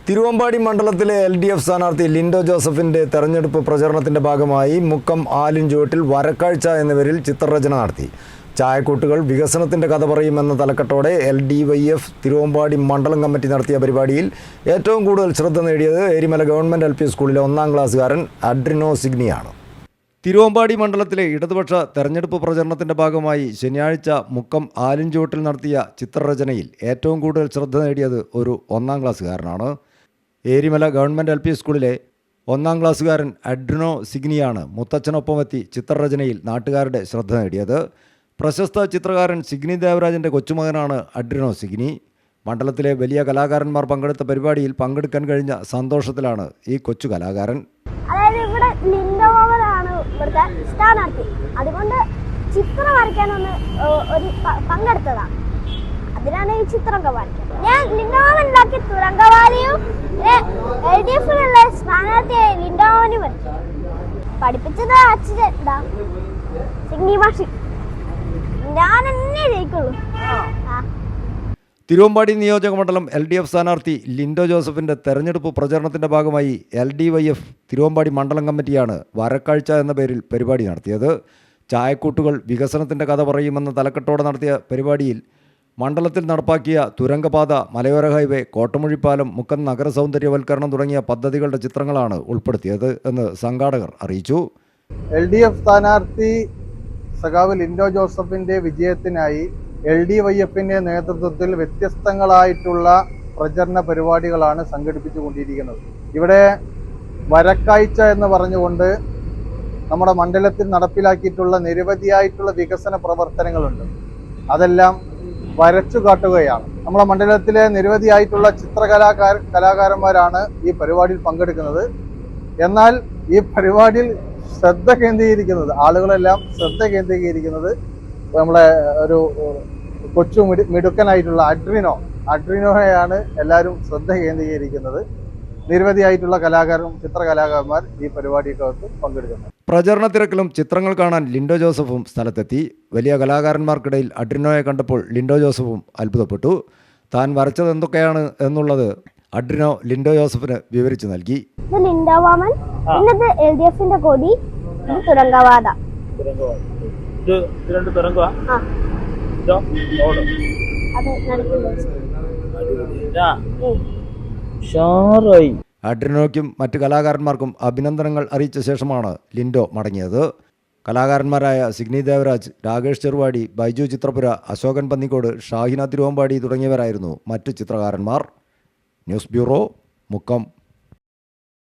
തിരുവമ്പാടി മണ്ഡലത്തിലെ LDF സ്ഥാനാർത്ഥി Lindo ജോസഫിന്റെ തെരഞ്ഞെടുപ്പ് പ്രചരണത്തിന്റെ ഭാഗമായി മുക്കം ആലിൻചുവട്ടിൽ വരക്കാഴ്ച എന്ന പേരിൽ ചിത്രരചന നടത്തി. ചായക്കൂട്ടുകൾ വികസനത്തിന്റെ കഥ പറയുമെന്ന തലക്കെട്ടോടെ LDYF തിരുവമ്പാടി മണ്ഡലം കമ്മിറ്റി നടത്തിയ പരിപാടിയിൽ ഏറ്റവും കൂടുതൽ ശ്രദ്ധ നേടിയത് ഏരിമല ഗവൺമെന്റ് LP സ്കൂളിലെ 1ാം ക്ലാസ്സുകാരൻ അഡ്രിനോ സിഗ്നിയാണ്. തിരുവമ്പാടി മണ്ഡലത്തിലെ ഇടതുപക്ഷ തെരഞ്ഞെടുപ്പ് പ്രചരണത്തിന്റെ ഭാഗമായി ശനിയാഴ്ച മുക്കം ആലിൻചുവട്ടിൽ നടത്തിയ ചിത്രരചനയിൽ ഏറ്റവും കൂടുതൽ ശ്രദ്ധ നേടിയത് ഒരു 1ാം ക്ലാസ്സുകാരനാണ്. ഏരിമല ഗവൺമെന്റ് LP സ്കൂളിലെ 1ാം ക്ലാസ്സുകാരൻ അഡ്രിനോ സിഗ്നിയാണ് മുത്തച്ഛനൊപ്പമെത്തി ചിത്രരചനയിൽ നാട്ടുകാരുടെ ശ്രദ്ധ നേടിയത്. പ്രശസ്ത ചിത്രകാരൻ സിഗ്നി ദേവരാജൻ്റെ കൊച്ചുമകനാണ് അഡ്രിനോ സിഗ്നി. മണ്ഡലത്തിലെ വലിയ കലാകാരന്മാർ പങ്കെടുത്ത പരിപാടിയിൽ പങ്കെടുക്കാൻ കഴിഞ്ഞ സന്തോഷത്തിലാണ് ഈ കൊച്ചു കലാകാരൻ. അതായത് ഇവിടെ ലിൻഡോ മാമനാണ് ഇവിടുത്തെ സ്ഥാനാർത്ഥി, അതുകൊണ്ട് ചിത്രം വരയ്ക്കാനൊന്ന് ഒരു പങ്കെടുത്തതാണ്. അതിനാണ് ഈ ചിത്രമൊക്കെ വരയ്ക്കുന്നത്. ഞാൻ ലിൻഡോ മാമൻ ഉണ്ടാക്കിയ തുരങ്കവാദിയും LDFിലുള്ള സ്ഥാനാർത്ഥിയായ ലിൻഡോ മാമനും വരച്ചു. പഠിപ്പിച്ചത് അച്ഛൻ സിഗ്നി മാഷി. ഞാൻ എന്നെ ജയിക്കുള്ളൂ. തിരുവമ്പാടി നിയോജക മണ്ഡലം LDF സ്ഥാനാർത്ഥി ലിൻഡോ ജോസഫിൻ്റെ തെരഞ്ഞെടുപ്പ് പ്രചരണത്തിൻ്റെ ഭാഗമായി LDYF തിരുവമ്പാടി മണ്ഡലം കമ്മിറ്റിയാണ് വരക്കാഴ്ച എന്ന പേരിൽ പരിപാടി നടത്തിയത്. ചായക്കൂട്ടുകൾ വികസനത്തിൻ്റെ കഥ പറയുമെന്ന തലക്കെട്ടോടെ നടത്തിയ പരിപാടിയിൽ മണ്ഡലത്തിൽ നടപ്പാക്കിയ തുരങ്കപാത, മലയോര ഹൈവേ, കോട്ടമുഴിപ്പാലം, മുക്കം നഗര സൗന്ദര്യവൽക്കരണം തുടങ്ങിയ പദ്ധതികളുടെ ചിത്രങ്ങളാണ് ഉൾപ്പെടുത്തിയത് എന്ന് സംഘാടകർ അറിയിച്ചു. LDF സ്ഥാനാർത്ഥി സഖാവ് ലിൻഡോ ജോസഫിൻ്റെ വിജയത്തിനായി LDYFിൻ്റെ നേതൃത്വത്തിൽ വ്യത്യസ്തങ്ങളായിട്ടുള്ള പ്രചരണ പരിപാടികളാണ് സംഘടിപ്പിച്ചുകൊണ്ടിരിക്കുന്നത്. ഇവിടെ വരക്കാഴ്ച എന്ന് പറഞ്ഞുകൊണ്ട് നമ്മുടെ മണ്ഡലത്തിൽ നടപ്പിലാക്കിയിട്ടുള്ള നിരവധിയായിട്ടുള്ള വികസന പ്രവർത്തനങ്ങളുണ്ട്. അതെല്ലാം വരച്ചു കാട്ടുകയാണ്. നമ്മുടെ മണ്ഡലത്തിലെ നിരവധിയായിട്ടുള്ള കലാകാരന്മാരാണ് ഈ പരിപാടിയിൽ പങ്കെടുക്കുന്നത്. എന്നാൽ ഈ പരിപാടിയിൽ ശ്രദ്ധ കേന്ദ്രീകരിക്കുന്നത്, ആളുകളെല്ലാം ശ്രദ്ധ കേന്ദ്രീകരിക്കുന്നത് നമ്മളെ ഒരു കൊച്ചു മിടുക്കനായിട്ടുള്ള അഡ്രിനോയെയാണ് എല്ലാവരും ശ്രദ്ധ കേന്ദ്രീകരിക്കുന്നത്. നിരവധിയായിട്ടുള്ള ചിത്രകലാകാരന്മാർ ഈ പരിപാടിക്കകത്ത് പങ്കെടുക്കുന്നു. പ്രചരണ തിരക്കിലും ചിത്രങ്ങൾ കാണാൻ ലിൻഡോ ജോസഫും സ്ഥലത്തെത്തി. വലിയ കലാകാരന്മാർക്കിടയിൽ അഡ്രിനോയെ കണ്ടപ്പോൾ ലിൻഡോ ജോസഫും അത്ഭുതപ്പെട്ടു. താൻ വരച്ചത് എന്തൊക്കെയാണ് എന്നുള്ളത് അഡ്രിനോ ലിൻഡോ ജോസഫിന് വിവരിച്ചു നൽകി. ലിൻഡോ മാമൻ, LDFിന്റെ കൊടി, തുരങ്കപാത. അഡ്രിനോയ്ക്കും മറ്റ് കലാകാരന്മാർക്കും അഭിനന്ദനങ്ങൾ അറിയിച്ച ശേഷമാണ് ലിൻഡോ മടങ്ങിയത്. കലാകാരന്മാരായ സിഗ്നി ദേവരാജ്, രാകേഷ് ചെറുവാടി, ബൈജു ചിത്രപുര, അശോകൻ പന്നിക്കോട്, ഷാഹിന തിരുവമ്പാടി തുടങ്ങിയവരായിരുന്നു മറ്റ് ചിത്രകാരന്മാർ. News bureau, Mukkam.